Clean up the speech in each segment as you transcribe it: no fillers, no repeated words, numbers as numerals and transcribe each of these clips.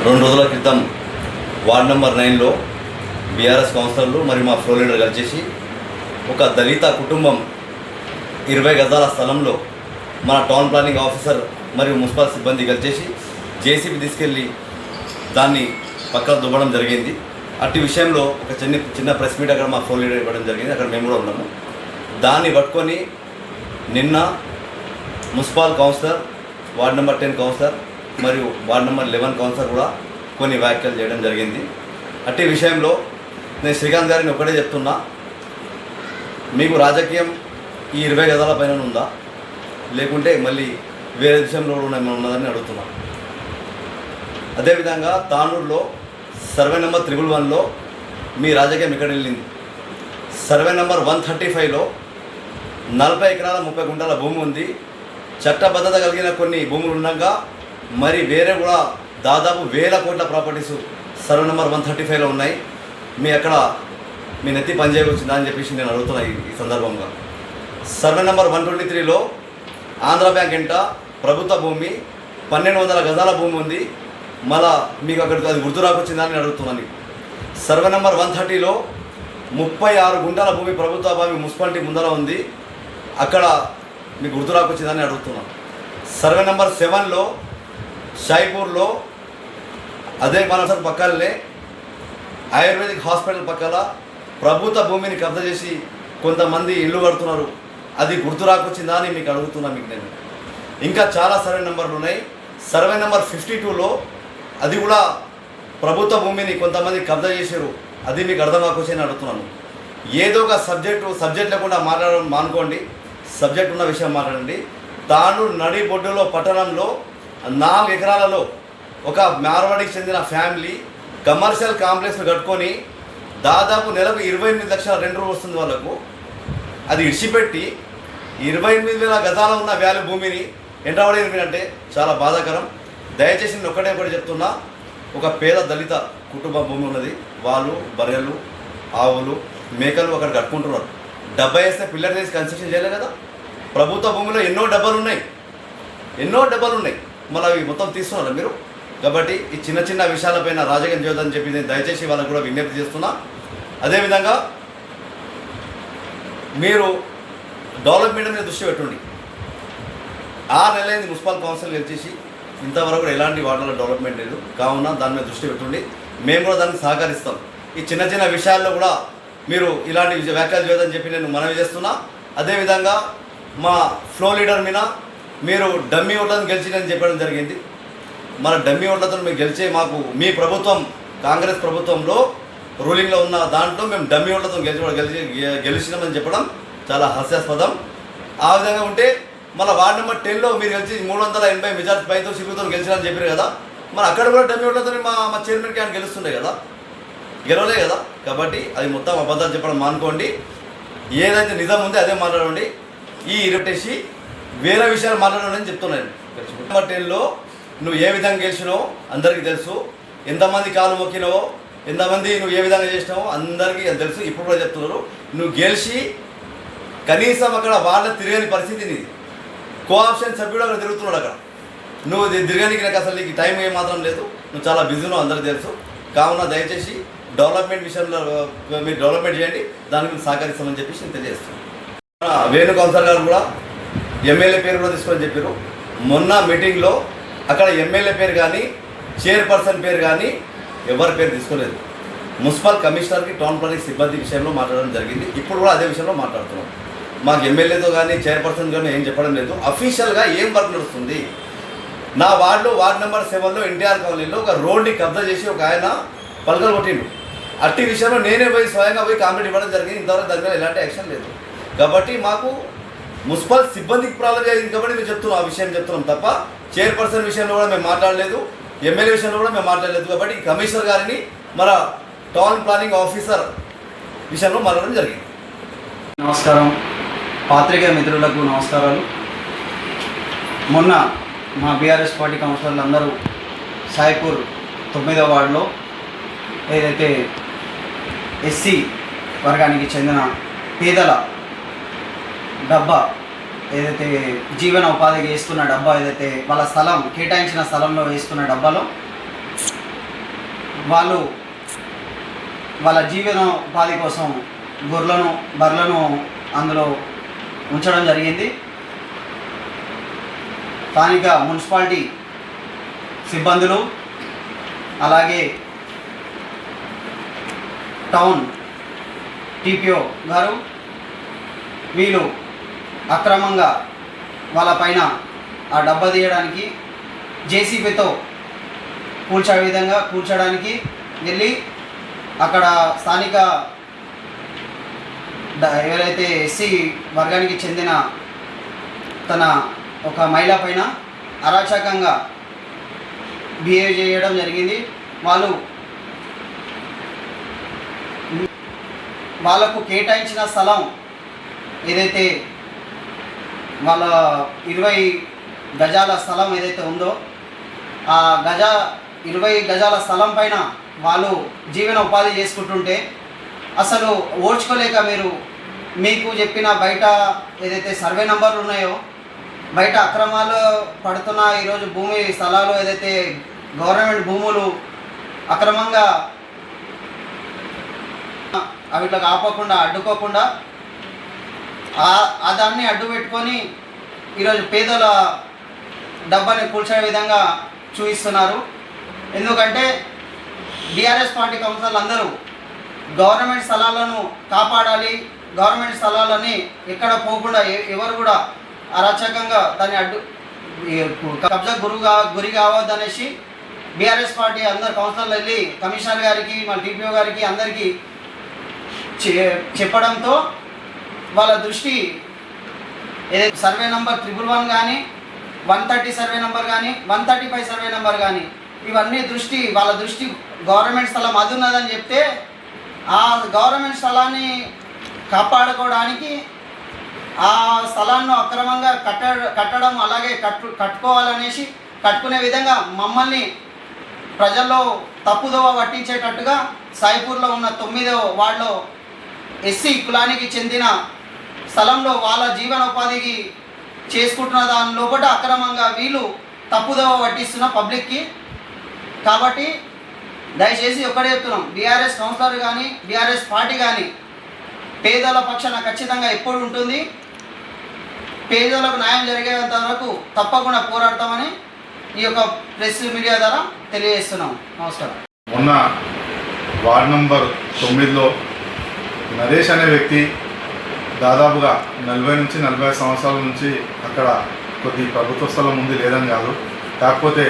2 రోజుల క్రితం ward number 9లో BRS కౌన్సిలర్లు మరియు మా ఫ్లోర్ లీడర్ కలిసి ఒక దళిత కుటుంబం 20 గజాల స్థలంలో మన టౌన్ ప్లానింగ్ ఆఫీసర్ మరియు మున్సిపల్ సిబ్బంది కలిసి జేసీబీ తీసుకెళ్ళి దాన్ని పక్కన దువ్వడం జరిగింది. అట్టి విషయంలో ఒక చిన్న ప్రెస్ మీట్ అక్కడ మా ఫ్లోర్ లీడర్ ఇవ్వడం జరిగింది. అక్కడ మేము కూడా ఉన్నాము. దాన్ని పట్టుకొని నిన్న municipal councillor, ward number 10 councillor మరియు వార్డ్ నెంబర్ 11 కౌన్సిలర్ కూడా కొన్ని వ్యాఖ్యలు చేయడం జరిగింది. అట్టి విషయంలో నేను శ్రీకాంత్ గారిని ఒకటే చెప్తున్నా, మీకు రాజకీయం ఈ 20 గజాల పైన ఉందా, లేకుంటే మళ్ళీ వేరే విషయంలో కూడా ఉన్నదని అడుగుతున్నా. అదేవిధంగా తానూరులో సర్వే నెంబర్ 111లో మీ రాజకీయం ఎక్కడ వెళ్ళింది? సర్వే నెంబర్ 135లో 40 ఎకరాల 30 గుంటల భూమి ఉంది. చట్టబద్ధత కలిగిన కొన్ని భూములు ఉండగా మరి వేరే కూడా దాదాపు 1000 కోట్ల ప్రాపర్టీస్ సర్వే నెంబర్ 135లో ఉన్నాయి. అక్కడ మీ నెత్తి పనిచేయవచ్చిందా అని చెప్పేసి నేను అడుగుతున్నా. ఈ సందర్భంగా సర్వే నెంబర్ 123లో ఆంధ్ర బ్యాంక్ ఎంట ప్రభుత్వ భూమి 1200 గజాల భూమి ఉంది. మళ్ళా మీకు అక్కడికి అది గుర్తు రాకొచ్చిందా అని అడుగుతున్నాను. సర్వే నెంబర్ 130లో 36 గుంటల భూమి ప్రభుత్వ భూమి మున్సిపాలిటీ ముందర ఉంది. అక్కడ మీకు గుర్తు రాకొచ్చిందని అడుగుతున్నాను. సర్వే నెంబర్ 7లో షాయిపూర్లో అదే మన పక్కనే ఆయుర్వేదిక్ హాస్పిటల్ పక్కల ప్రభుత్వ భూమిని కబ్జా చేసి కొంతమంది ఇల్లు కడుతున్నారు. అది గుర్తు రాకొచ్చిందా అని మీకు అడుగుతున్నా. నేను ఇంకా చాలా సర్వే నెంబర్లు ఉన్నాయి. సర్వే నెంబర్ 52లో అది కూడా ప్రభుత్వ భూమిని కొంతమంది కబ్జా చేశారు. అది మీకు అర్థం కాకొచ్చిందని అడుగుతున్నాను. ఏదో ఒక సబ్జెక్ట్ లేకుండా మాట్లాడడం మానుకోండి. సబ్జెక్ట్ ఉన్న విషయం మాట్లాడండి. తానూరు నడిబొడ్డులో పట్టణంలో 4 ఎకరాలలో ఒక మార్వాడికి చెందిన ఫ్యామిలీ కమర్షియల్ కాంప్లెక్స్ కట్టుకొని దాదాపు నెలకు 28 లక్షల రెంట్ వస్తుంది వాళ్ళకు. అది ఇడిచిపెట్టి 28,000 గజాల ఉన్న వ్యాల్యూ భూమిని ఎంటబడి అంటే చాలా బాధాకరం. దయచేసి నేను ఒకటి చెప్తున్నా, ఒక పేద దళిత కుటుంబ భూమి ఉన్నది. వాళ్ళు బర్రెలు, ఆవులు, మేకలు అక్కడ కట్టుకుంటున్నారు. డబ్బా వేస్తే పిల్లర్ చేసి కన్స్ట్రక్షన్ చేయలేదు కదా. ప్రభుత్వ భూమిలో ఎన్నో డబ్బాలు ఉన్నాయి. మళ్ళీ అవి మొత్తం తీస్తున్నారు మీరు. కాబట్టి ఈ చిన్న విషయాలపైన రాజకీయం చేయొద్దని చెప్పి నేను దయచేసి వాళ్ళకు కూడా విజ్ఞప్తి చేస్తున్నా. అదేవిధంగా మీరు డెవలప్మెంట్ మీద దృష్టి పెట్టండి. 6 నెలలైంది మున్సిపల్ కౌన్సిల్ గెలిచేసి ఇంతవరకు ఎలాంటి వార్డులో డెవలప్మెంట్ లేదు. కావున దాని మీద దృష్టి పెట్టండి. మేము కూడా దానికి సహకరిస్తాం. ఈ చిన్న విషయాల్లో కూడా మీరు ఇలాంటి వ్యాఖ్యలు చేయొద్దని చెప్పి నేను మనవి చేస్తున్నా. అదేవిధంగా మా ఫ్లో లీడర్ మీద మీరు డమ్మీ ఓట్లను గెలిచిందని చెప్పడం జరిగింది. మన డమ్మీ ఓట్లతో మేము గెలిచే మాకు మీ ప్రభుత్వం కాంగ్రెస్ ప్రభుత్వంలో రూలింగ్లో ఉన్న దాంట్లో మేము డమ్మీ ఓట్లతో గెలిచినామని చెప్పడం చాలా హాస్యాస్పదం. ఆ విధంగా ఉంటే మళ్ళీ వార్డ్ నెంబర్ 10లో మీరు గెలిచి 380 మెజార్టీ పైతో సిబితో గెలిచినారని చెప్పారు కదా. మరి అక్కడ కూడా డమ్మీ ఓట్లతో మా చైర్మన్ క్యాన్ గెలుస్తుండే కదా, గెలవలే కదా. కాబట్టి అది మొత్తం అబద్ధాలు చెప్పడం మానుకోండి. ఏదైతే నిజం ఉందో అదే మాట్లాడండి. ఈ ఇరిటేసి వేరే విషయాలు మాట్లాడండి చెప్తున్నాను. నెంబర్ 10లో నువ్వు ఏ విధంగా గెలిచినావో అందరికీ తెలుసు. ఎంతమంది కాలు మొక్కినావో, ఎంతమంది నువ్వు ఏ విధంగా చేసినావో అందరికీ తెలుసు. ఇప్పుడు కూడా చెప్తున్నారు. నువ్వు గెలిచి కనీసం అక్కడ వాళ్ళ తిరగని పరిస్థితి నీది. కోఆప్షన్ సభ్యుడు అక్కడ తిరుగుతున్నాడు. అక్కడ నువ్వు తిరగడానికి నాకు అసలు నీకు టైం ఏమాత్రం లేదు. నువ్వు చాలా బిజీనో అందరికీ తెలుసు. కావున దయచేసి డెవలప్మెంట్ విషయంలో మీరు డెవలప్మెంట్ చేయండి, దానికి మీరు సహకరిస్తామని చెప్పేసి నేను తెలియజేస్తున్నాను. వేణు కౌన్సిలర్ గారు కూడా ఎమ్మెల్యే పేరు కూడా తీసుకొని చెప్పారు. మొన్న మీటింగ్లో అక్కడ ఎమ్మెల్యే పేరు కానీ చైర్పర్సన్ పేరు కానీ ఎవరి పేరు తీసుకోలేదు. మున్సిపల్ కమిషనర్కి టౌన్ ప్లానింగ్ సిబ్బంది విషయంలో మాట్లాడడం జరిగింది. ఇప్పుడు కూడా అదే విషయంలో మాట్లాడుతున్నాం. మాకు ఎమ్మెల్యేతో కానీ చైర్పర్సన్ కానీ ఏం చెప్పడం లేదు. అఫీషియల్గా ఏం వర్క్ నడుస్తుంది? నా వార్డ్ నెంబర్ 7లో ఎన్టీఆర్ కాలనీలో ఒక రోడ్ని కబ్జా చేసి ఒక ఆయన పలకలు కొట్టిండు. అట్టి విషయంలో నేనే స్వయంగా పోయి కామెంట్ ఇవ్వడం జరిగింది. ఇంతవరకు దాని మీద ఎలాంటి యాక్షన్ లేదు. కాబట్టి మాకు మున్సిపల్ సిబ్బందికి ప్రాబ్లం జరిగింది కాబట్టి మేము చెప్తున్నాం, ఆ విషయం చెప్తున్నాం తప్ప చైర్పర్సన్ విషయంలో కూడా మేము మాట్లాడలేదు, ఎమ్మెల్యే విషయంలో కూడా మేము మాట్లాడలేదు. కాబట్టి కమిషనర్ గారిని మన టౌన్ ప్లానింగ్ ఆఫీసర్ విషయంలో మాట్లాడడం జరిగింది. నమస్కారం, పాత్రికేయ మిత్రులకు నమస్కారాలు. మొన్న మా బీఆర్ఎస్ పార్టీ కౌన్సిలర్లు అందరూ సాయిపూర్ 9వ వార్డులో ఏదైతే ఎస్సీ వర్గానికి చెందిన పేదల డబ్బా ఏదైతే జీవన ఉపాధికి వేసుకున్న డబ్బా ఏదైతే వాళ్ళ స్థలం కేటాయించిన స్థలంలో వేసుకున్న డబ్బాలో వాళ్ళు వాళ్ళ జీవనోపాధి కోసం బర్రెలను అందులో ఉంచడం జరిగింది. స్థానిక మున్సిపాలిటీ సిబ్బందులు అలాగే టౌన్ టీపీఓ గారు వీళ్ళు అక్రమంగా వాళ్ళపైన ఆ డబ్బా తీయడానికి జేసీబీతో కూల్చడానికి వెళ్ళి అక్కడ స్థానిక ఎవరైతే ఎస్సీ వర్గానికి చెందిన తన ఒక మహిళ పైన అరాచకంగా బిహేవ్ చేయడం జరిగింది. వాళ్ళకు కేటాయించిన స్థలం ఏదైతే వాళ్ళ 20 గజాల స్థలం ఏదైతే ఉందో ఆ 20 గజాల స్థలం పైన వాళ్ళు జీవన ఉపాధి చేసుకుంటుంటే అసలు ఓర్చుకోలేక మీకు చెప్పిన బయట ఏదైతే సర్వే నంబర్లు ఉన్నాయో బయట అక్రమాలు పడుతున్న ఈరోజు భూమి స్థలాలు ఏదైతే గవర్నమెంట్ భూములు అక్రమంగా వీటికి ఆపకుండా అడ్డుకోకుండా దాన్ని అడ్డు పెట్టుకొని ఈరోజు పేదల డబ్బాని కూల్చే విధంగా చూపిస్తున్నారు. ఎందుకంటే బీఆర్ఎస్ పార్టీ కౌన్సిలర్లు అందరూ గవర్నమెంట్ స్థలాలను కాపాడాలి, గవర్నమెంట్ స్థలాలని ఎక్కడ పోకుండా ఎవరు కూడా అరాచకంగా దాన్ని కబ్జా గురి కావద్దనేసి బీఆర్ఎస్ పార్టీ అందరు కౌన్సిలర్లు వెళ్ళి కమిషనర్ గారికి మన టీపీఓ గారికి అందరికీ చెప్పడంతో వాళ్ళ దృష్టి ఏదైతే సర్వే నంబర్ 111 కానీ 130 సర్వే నెంబర్ కానీ 135 సర్వే నెంబర్ కానీ ఇవన్నీ వాళ్ళ దృష్టి గవర్నమెంట్ స్థలం అది ఉన్నదని చెప్తే ఆ గవర్నమెంట్ స్థలాన్ని కాపాడుకోవడానికి ఆ స్థలాన్ని అక్రమంగా కట్టడం అలాగే కట్టుకోవాలనేసి కట్టుకునే విధంగా మమ్మల్ని ప్రజల్లో తప్పుదోవ పట్టించేటట్టుగా సాయిపూర్లో ఉన్న 9వ వార్డులో ఎస్సీ కులానికి చెందిన స్థలంలో వాళ్ళ జీవనోపాధికి చేసుకుంటున్న దాని లోపల అక్రమంగా వీళ్ళు తప్పుదోవ పట్టిస్తున్న పబ్లిక్కి. కాబట్టి దయచేసి ఒక్కడే చెప్తున్నాం, బీఆర్ఎస్ కౌన్సిలర్ కానీ బీఆర్ఎస్ పార్టీ కానీ పేదల పక్షాన ఖచ్చితంగా ఎప్పుడు ఉంటుంది. పేదలకు న్యాయం జరిగేంత వరకు తప్పకుండా పోరాడతామని ఈ యొక్క ప్రెస్ మీడియా ద్వారా తెలియజేస్తున్నాం. నమస్కారం. మొన్న వార్డ్ నంబర్ 9లో నరేష్ అనే వ్యక్తి దాదాపుగా 40 నుంచి 45 సంవత్సరాల నుంచి అక్కడ కొద్ది ప్రభుత్వ స్థలం ఉంది లేదని కాదు, కాకపోతే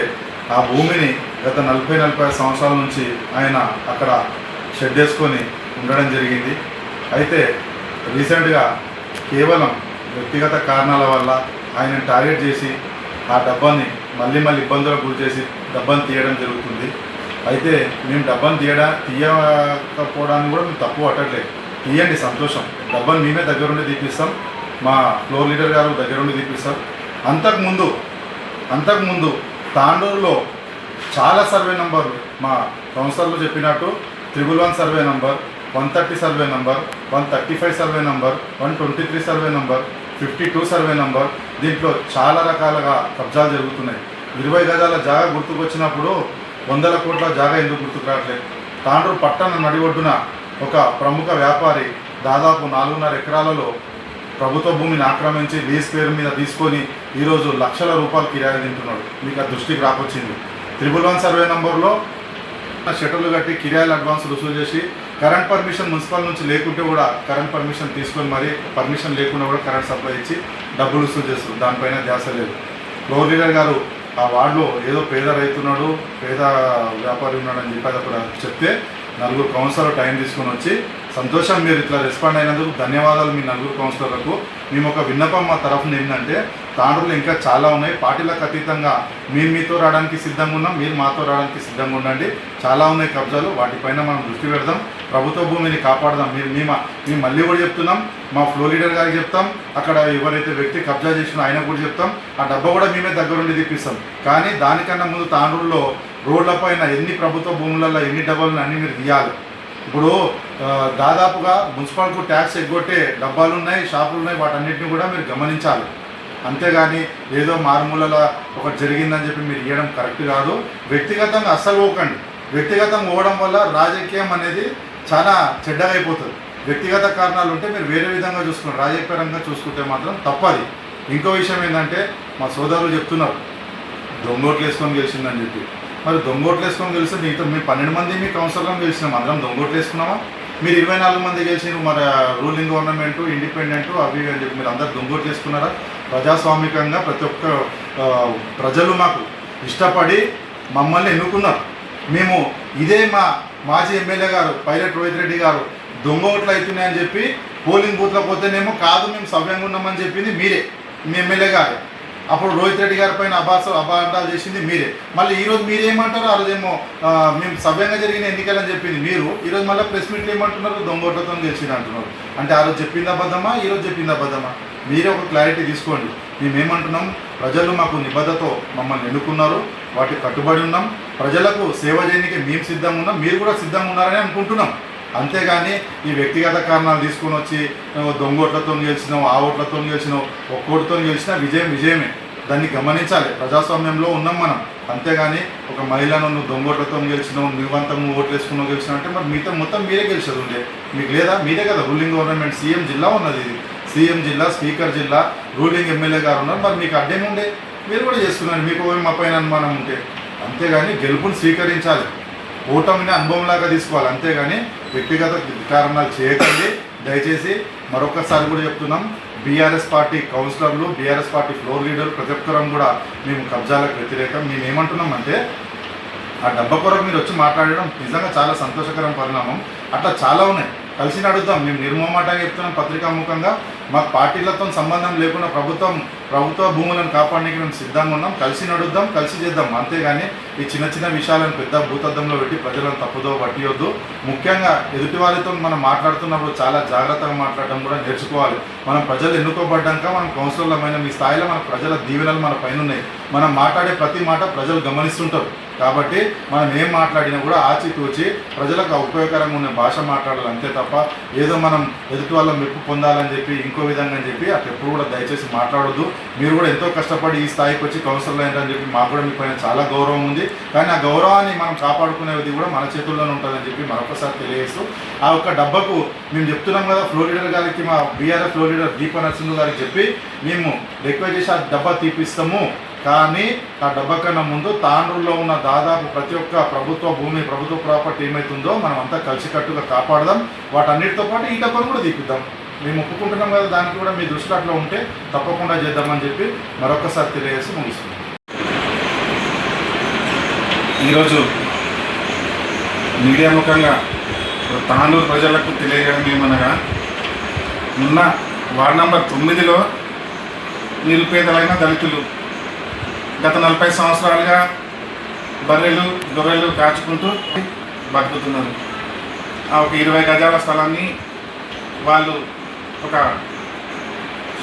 ఆ భూమిని గత 40-45 సంవత్సరాల నుంచి ఆయన అక్కడ షెడ్ వేసుకొని ఉండడం జరిగింది. అయితే రీసెంట్గా కేవలం వ్యక్తిగత కారణాల వల్ల ఆయన టార్గెట్ చేసి ఆ డబ్బాని మళ్ళీ ఇబ్బందులకు గురి చేసి డబ్బాని తీయడం జరుగుతుంది. అయితే మేము డబ్బాని తీయకపోవడానికి కూడా మేము తప్పు పట్టట్లేదు, తీయండి సంతోషం, డబ్బాని మేమే దగ్గరుండి తీపిస్తాం, మా ఫ్లోర్ లీడర్ గారు దగ్గరుండి తీపిస్తాం. అంతకుముందు తాండూరులో చాలా సర్వే నంబర్లు మా కౌన్సిలర్లు చెప్పినట్టు 111 survey number, 130 survey number, 135 survey number, 123 survey number, 52 survey number, దీంట్లో చాలా రకాలుగా కబ్జాలు జరుగుతున్నాయి. 20 గజాల జాగా గుర్తుకొచ్చినప్పుడు 100 కోట్ల జాగా ఎందుకు గుర్తుకు రావట్లేదు? తాండూరు పట్టణ నడిఒడ్డున ఒక ప్రముఖ వ్యాపారి దాదాపు 4.5 ఎకరాలలో ప్రభుత్వ భూమిని ఆక్రమించి లీజ్ పేరు మీద తీసుకొని ఈరోజు లక్షల రూపాయలు కిరాయి తింటున్నాడు. మీకు ఆ దృష్టికి రాకొచ్చింది. 111 సర్వే నంబర్లో షటర్లు కట్టి కిరాయిలు అడ్వాన్స్ రుసులు చేసి కరెంట్ పర్మిషన్ మున్సిపల్ నుంచి లేకుంటే కూడా కరెంట్ పర్మిషన్ తీసుకొని మరి పర్మిషన్ లేకుండా కూడా కరెంట్ సప్లై ఇచ్చి డబ్బులు వసూలు చేస్తారు. దానిపైన ధ్యాస లేదు. ఫ్లోర్ లీడర్ గారు ఆ వార్డులో ఏదో పేద రైతున్నాడు, పేద వ్యాపారి ఉన్నాడని చెప్పి అది కూడా చెప్తే 4 కౌన్సిలర్ టైం తీసుకొని వచ్చి సంతోషం, మీరు ఇట్లా రెస్పాండ్ అయినందుకు ధన్యవాదాలు మీ 4 కౌన్సిలర్లకు. మేము ఒక విన్నపం మా తరఫున ఏంటంటే తాండూరులో ఇంకా చాలా ఉన్నాయి, పార్టీలకు అతీతంగా మీతో రావడానికి సిద్ధంగా ఉన్నాం, మీరు మాతో రావడానికి సిద్ధంగా ఉండండి. చాలా ఉన్నాయి కబ్జాలు, వాటిపైన మనం దృష్టి పెడదాం, ప్రభుత్వ భూమిని కాపాడదాం. మేము మళ్ళీ కూడా చెప్తున్నాం, మా ఫ్లో లీడర్ గారికి చెప్తాం, అక్కడ ఎవరైతే వ్యక్తి కబ్జా చేసినా ఆయన కూడా చెప్తాం, ఆ డబ్బా కూడా మేమే దగ్గరుండి తీపిస్తాం. కానీ దానికన్నా ముందు తాండూరులో రోడ్లపైన ఎన్ని ప్రభుత్వ భూములలో ఎన్ని డబ్బాలు అన్నీ మీరు తీయాలి. ఇప్పుడు దాదాపుగా మున్సిపాలిటీ ట్యాక్స్ ఎగ్గొట్టే డబ్బాలు ఉన్నాయి, షాపులు ఉన్నాయి, వాటన్నిటిని కూడా మీరు గమనించాలి. అంతేగాని ఏదో మారుమూలలో ఒకటి జరిగిందని చెప్పి మీరు ఇవ్వడం కరెక్ట్ కాదు. వ్యక్తిగతంగా అస్సలు పోకండి. వ్యక్తిగతం పోవడం వల్ల రాజకీయం అనేది చాలా చెడ్డగా అయిపోతుంది. వ్యక్తిగత కారణాలు ఉంటే మీరు వేరే విధంగా చూసుకోండి, రాజకీయపరంగా చూసుకుంటే మాత్రం తప్పది. ఇంకో విషయం ఏంటంటే మా సోదరులు చెప్తున్నారు దొంగోట్లు వేసుకొని గెలిచిందని చెప్పి. మరి దొంగోట్లు వేసుకొని గెలిస్తే మీతో మీ 12 మంది మీ కౌన్సిలర్లను గెలిచినాం, అందరం దొంగోట్లు వేసుకున్నామా? మీరు 24 మంది గెలిచినారు, మరి రూలింగ్ గవర్నమెంట్ ఇండిపెండెంట్ అవి అని చెప్పి మీరు అందరు దొంగోట్లు వేసుకున్నారా? ప్రజాస్వామికంగా ప్రతి ఒక్క ప్రజలు మాకు ఇష్టపడి మమ్మల్ని ఎన్నుకున్నారు. మేము ఇదే మా మాజీ ఎమ్మెల్యే గారు పైలట్ రోహిత్ రెడ్డి గారు దొంగ ఓట్లు అవుతున్నాయని చెప్పి పోలింగ్ బూత్లో పోతేనేమో కాదు మేము సవ్యంగా ఉన్నామని చెప్పింది మీరే, మీ ఎమ్మెల్యే గారు. అప్పుడు రోహిత్ రెడ్డి గారి పైన అబాండాలు చేసింది మీరే. మళ్ళీ ఈరోజు మీరేమంటారు? ఆ రోజేమో మేము సవ్యంగా జరిగిన ఎన్నికలని చెప్పింది మీరు, ఈరోజు మళ్ళీ ప్రెస్ మీట్లు ఏమంటున్నారు? దొంగోట్లతో గెలిచింది అంటున్నారు. అంటే ఆ రోజు చెప్పింది అబద్ధమా, ఈరోజు చెప్పింది అబద్ధమా? మీరే ఒక క్లారిటీ తీసుకోండి. మేమేమంటున్నాం, ప్రజలు మాకు నిబద్ధతో మమ్మల్ని ఎన్నుకున్నారు, వాటికి కట్టుబడి ఉన్నాం. ప్రజలకు సేవ చేయడానికి మేము సిద్ధంగా ఉన్నాం, మీరు కూడా సిద్ధంగా ఉన్నారని అనుకుంటున్నాం. అంతేగాని ఈ వ్యక్తిగత కారణాలు తీసుకొని వచ్చి దొంగోట్లతో గెలిచినావు, ఆ ఓట్లతో గెలిచినావు, ఒక్కోటితో గెలిచినా విజయమే. దాన్ని గమనించాలి. ప్రజాస్వామ్యంలో ఉన్నాం మనం. అంతేగాని ఒక మహిళను నువ్వు దొంగోట్లతో గెలిచినావు, నువ్వంతా నువ్వు ఓట్లు వేసుకున్నావు గెలిచినావు అంటే మరి మీతో మొత్తం మీరే గెలిచేది ఉండే. మీకు లేదా? మీరే కదా రూలింగ్ గవర్నమెంట్, సీఎం జిల్లా ఉన్నది. ఇది సీఎం జిల్లా, స్పీకర్ జిల్లా, రూలింగ్ ఎమ్మెల్యే గారు ఉన్నారు. మరి మీకు అడ్డేం ఉండే? మీరు కూడా చేసుకున్నారు, మీకు మా పైన అనుమానం ఉంటే. అంతేగాని గెలుపుని స్వీకరించాలి, ఓటమిని అనుభవంలాగా తీసుకోవాలి. అంతేగాని వ్యక్తిగత కారణాలు చేయకండి దయచేసి. మరొకసారి కూడా చెప్తున్నాం, బీఆర్ఎస్ పార్టీ కౌన్సిలర్లు, బీఆర్ఎస్ పార్టీ ఫ్లోర్ లీడర్లు ప్రతి ఒక్కరం కూడా మేము కబ్జాలకు వ్యతిరేకం. మేము ఏమంటున్నామంటే ఆ డబ్బా కొరకు మీరు వచ్చి మాట్లాడడం నిజంగా చాలా సంతోషకరం పరిణామం. అట్లా చాలా ఉన్నాయి, కలిసి నడుద్దాం. మేము నిర్మోమాటంగా చెప్తున్నాం పత్రికాముఖంగా. మాకు పార్టీలతో సంబంధం లేకుండా ప్రభుత్వ భూములను కాపాడడానికి మేము సిద్ధంగా ఉన్నాం. కలిసి నడుద్దాం, కలిసి చేద్దాం. అంతేగాని ఈ చిన్న విషయాలను పెద్ద భూతద్దంలో పెట్టి ప్రజలను తప్పుదో పట్టియొద్దు. ముఖ్యంగా ఎదుటి వారితో మనం మాట్లాడుతున్నప్పుడు చాలా జాగ్రత్తగా మాట్లాడడం కూడా నేర్చుకోవాలి. మనం ప్రజలు ఎన్నుకోబడ్డాక మనం కౌన్సిలర్లమైన మీ స్థాయిలో మన ప్రజల దీవెనలు మన పైన ఉన్నాయి. మనం మాట్లాడే ప్రతి మాట ప్రజలు గమనిస్తుంటారు. కాబట్టి మనం ఏం మాట్లాడినా కూడా ఆచితూచి ప్రజలకు ఉపయోగకరంగా ఉన్న భాష మాట్లాడాలి. అంతే తప్ప ఏదో మనం ఎదుటి వాళ్ళ మెప్పు పొందాలని చెప్పి ఇంకో విధంగా అని చెప్పి అట్లా ఎప్పుడు కూడా దయచేసి మాట్లాడొద్దు. మీరు కూడా ఎంతో కష్టపడి ఈ స్థాయికి వచ్చి కౌన్సిలర్ అయ్యారని చెప్పి మాకు కూడా మీ పైన చాలా గౌరవం ఉంది. కానీ ఆ గౌరవాన్ని మనం కాపాడుకునేది కూడా మన చేతుల్లోనే ఉంటుందని చెప్పి మరొకసారి తెలియజేస్తూ, ఆ ఒక్క డబ్బకు మేము చెప్తున్నాం కదా ఫ్లోర్ లీడర్ గారికి, మా బీఆర్ఎఫ్ ఫ్లోర్ లీడర్ దీప నరసింహ గారికి చెప్పి మేము రిక్వెస్ట్ చేసి ఆ డబ్బా తీపిస్తాము. కానీ ఆ డబ్బా కన్నా ముందు తాండ్రులో ఉన్న దాదాపు ప్రతి ఒక్క ప్రభుత్వ భూమి, ప్రభుత్వ ప్రాపర్టీ ఏమవుతుందో మనం అంతా కలిసికట్టుగా కాపాడదాం. వాటన్నిటితో పాటు ఈ డబ్బాను కూడా తీపిద్దాం. మేము ఒప్పుకుంటున్నాం కదా, దానికి కూడా మీ దృష్టిలో అట్లా ఉంటే తప్పకుండా చేద్దామని చెప్పి మరొకసారి తెలియజేసి ముగిస్తున్నాం. ఈరోజు మీడియా ముఖంగా తాండూరు ప్రజలకు తెలియజేయడం ఏమనగా, ఉన్న వార్డు నంబర్ 9లో నిరుపేదలైన దళితులు గత 40 సంవత్సరాలుగా బర్రెలు గొర్రెలు కాచుకుంటూ బతుకుతున్నారు. ఆ ఒక 20 గజాల స్థలాన్ని వాళ్ళు ఒక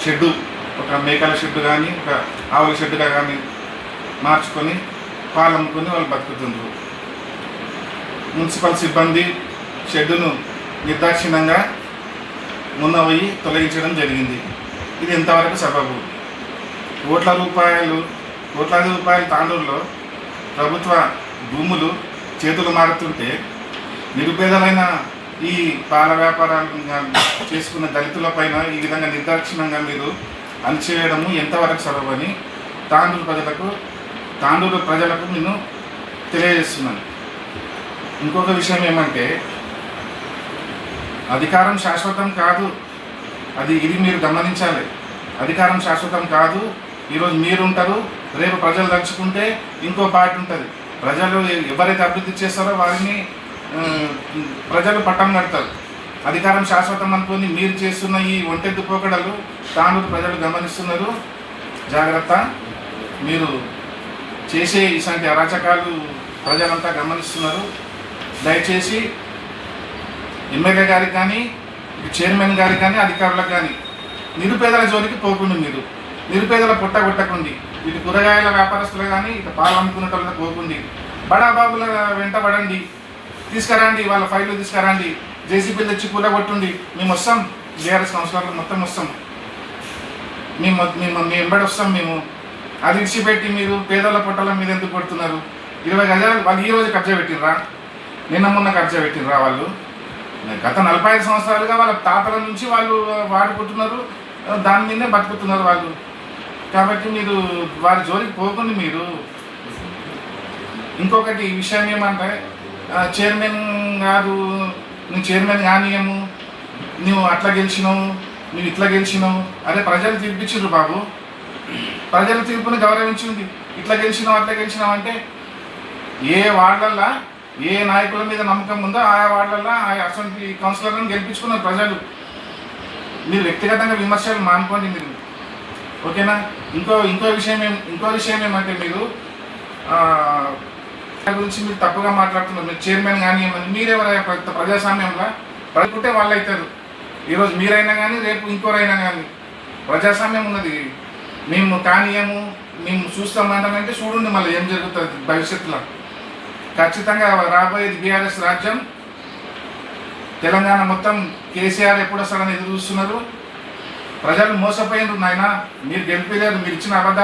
షెడ్డు, ఒక మేకల షెడ్డు కానీ ఒక ఆవుల షెడ్డుగా కానీ మార్చుకొని పాలు అమ్ముకొని వాళ్ళు బతుకుతున్నారు. మున్సిపల్ సిబ్బంది షెడ్డును నిర్దాక్షిణ్యంగా మున్నవయ్యి తొలగించడం జరిగింది. ఇది ఎంతవరకు సబబు? కోట్లాది రూపాయలు తాండూరులో ప్రభుత్వ భూములు చేతులు మారుతుంటే నిరుపేదలైన ఈ పాల వ్యాపారాలు చేసుకున్న దళితుల పైన ఈ విధంగా నిర్దాక్షిణ్యంగా మీరు అణిచివేయడము ఎంతవరకు సబబని తాండూరు ప్రజలకు నేను తెలియజేస్తున్నాను. ఇంకొక విషయం ఏమంటే, అధికారం శాశ్వతం కాదు. ఇది మీరు గమనించాలి. అధికారం శాశ్వతం కాదు. ఈరోజు మీరు ఉంటారు, రేపు ప్రజలు తలుచుకుంటే ఇంకో పార్టీ ఉంటుంది. ప్రజలు ఎవరైతే అభివృద్ధి చేస్తారో వారిని ప్రజలు పట్టం కడతారు. అధికారం శాశ్వతం అనుకొని మీరు చేస్తున్న ఈ ఒంటెద్దు పోకడలు తాండూరు ప్రజలు గమనిస్తున్నారు. జాగ్రత్త. మీరు చేసే ఇలాంటి అరాచకాలు ప్రజలంతా గమనిస్తున్నారు. దయచేసి ఎమ్మెల్యే గారికి కానీ, చైర్మన్ గారికి కానీ, అధికారులకు కానీ నిరుపేదల జోలికి పోకుండా, మీరు నిరుపేదల పుట్టగొట్టకుండి, ఇటు కూరగాయల వ్యాపారస్తులు కానీ ఇటు పాలు అమ్ముకునేటోళ్ళకి పోకుండి, బడాబాబుల వెంట పడండి, తీసుకురండి, వాళ్ళ ఫైళ్ళు తీసుకురండి, జేసీబీలు తెచ్చి కూలగొట్టుండి. మేము వస్తాం, బీఆర్ఎస్ కౌన్సిలర్లు మొత్తం వస్తాం, మేము ఎంబడి వస్తాం. మేము అది విడిచిపెట్టి మీరు పేదల పొట్టల మీద ఎందుకు కొడుతున్నారు? 20 గజాలు వాళ్ళు ఈ రోజు కబ్జా పెట్టిర్రా? నిన్న మొన్న ఖర్చు పెట్టినరా వాళ్ళు? గత 45 సంవత్సరాలుగా వాళ్ళ తాతల నుంచి వాళ్ళు వాడుకుంటున్నారు, దాని మీదే బతుకుతున్నారు వాళ్ళు. కాబట్టి మీరు వారి జోలికి పోకుండా మీరు. ఇంకొకటి విషయం ఏమంటే చైర్మన్ కాదు, నువ్వు చైర్మన్ కానీయము, నువ్వు అట్లా గెలిచినావు, నువ్వు ఇట్లా గెలిచినావు. అరే ప్రజలు తీర్పిచ్చిర్రు బాబు, ప్రజల తీర్పుని గౌరవించింది. ఇట్లా గెలిచినావు అట్లా గెలిచినావు అంటే ఏ వార్డులల్లో ఏ నాయకుల మీద నమ్మకం ఉందో ఆయా వార్డులల్లో ఆయా అసెంబ్లీ కౌన్సిలర్లను గెలిపించుకున్నారు ప్రజలు. మీరు వ్యక్తిగతంగా విమర్శలు మానుకోండి మీరు, ఓకేనా? ఇంకో విషయం ఏమంటే మీరు గురించి మీరు తప్పుగా మాట్లాడుతున్నారు. మీరు చైర్మన్ కానీ మీరెవరైనా ప్రజాస్వామ్యంలో పడుకుంటే వాళ్ళు అవుతారు. ఈరోజు మీరైనా కానీ రేపు ఇంకోరైనా కానీ ప్రజాస్వామ్యం ఉన్నది. మేము కానీయము, మేము చూస్తామంటే చూడండి మళ్ళీ ఏం జరుగుతుంది భవిష్యత్తులో. ఖచ్చితంగా రాబోయేది బీఆర్ఎస్ రాజ్యం. తెలంగాణ మొత్తం కేసీఆర్ ఎప్పుడు వస్తారని ఎదురు చూస్తున్నారు. ప్రజలు మోసపోయినారు నాయన, మీరు గెలిపలేరు. మీరు ఇచ్చిన అబద్ధ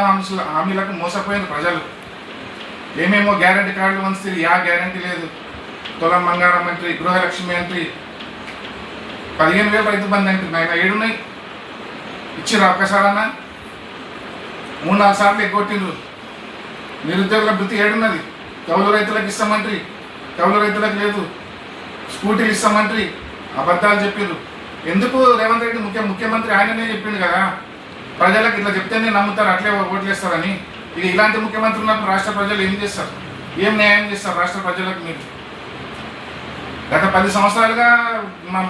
హామీలకు మోసపోయినారు ప్రజలు. ఏమేమో గ్యారంటీ కార్డులు వంచుతుంది, గ్యారంటీ లేదు. తులం బంగారం అంటారు, గృహలక్ష్మి అంటారు, 15,000 రైతు బంధు అంటారు. నాయన ఏడున్నాయి? ఇచ్చిరా ఒక్కసారన్నా? 3-4 సార్లు ఎగ్గొట్టిండ్రు. నిరుద్యోగుల వృత్తి ఏడున్నది? కౌలు రైతులకు ఇస్తామంటారు, కౌలు రైతులకు లేదు. స్కూటీలు ఇస్తామంటారు, అబద్ధాలు చెప్పారు. ఎందుకు రేవంత్ రెడ్డి ముఖ్యమంత్రి ఆయననే చెప్పిండు కదా, ప్రజలకు ఇట్లా చెప్తేనే నమ్ముతారు, అట్లే ఓట్లేస్తారని. ఇక ఇలాంటి ముఖ్యమంత్రి ఉన్నప్పుడు రాష్ట్ర ప్రజలు ఏం చేస్తారు? ఏం న్యాయం చేస్తారు రాష్ట్ర ప్రజలకు? మీరు గత 10 సంవత్సరాలుగా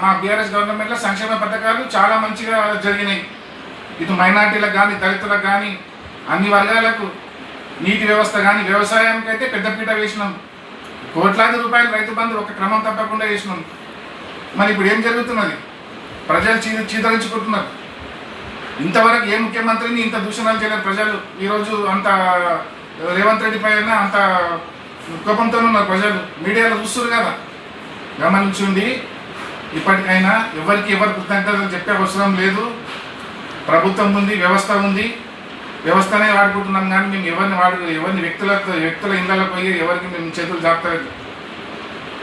మా బీఆర్ఎస్ గవర్నమెంట్లో సంక్షేమ పథకాలు చాలా మంచిగా జరిగినాయి. ఇటు మైనార్టీలకు కానీ దళితులకు కానీ అన్ని వర్గాలకు నీటి వ్యవస్థ కానీ వ్యవసాయానికి అయితే పెద్దపీట వేసినాం. కోట్లాది రూపాయలు రైతు బంధు ఒక క్రమం తప్పకుండా వేసినాం. మరి ఇప్పుడు ఏం జరుగుతున్నది? ప్రజలు చీదరించుకుంటున్నారు. ఇంతవరకు ఏ ముఖ్యమంత్రిని ఇంత దూషణలు చేయలేరు ప్రజలు. ఈరోజు అంత రేవంత్ రెడ్డి పైన అంత కోపంతో ఉన్నారు ప్రజలు. మీడియాలో చూస్తున్నారు కదా, గమనించుండి. ఇప్పటికైనా ఎవరు కృతజ్ఞతలు చెప్పే అవసరం లేదు. ప్రభుత్వం ఉంది, వ్యవస్థ ఉంది, వ్యవస్థనే వాడుకుంటున్నాం. కానీ మేము ఎవరిని వ్యక్తుల ఇళ్ళలో పోయి ఎవరికి మేము చేతులు జాపుతారు.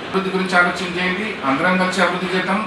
అభివృద్ధి గురించి ఆలోచన చేయండి, అందరం కలిసి అభివృద్ధి చేద్దాం.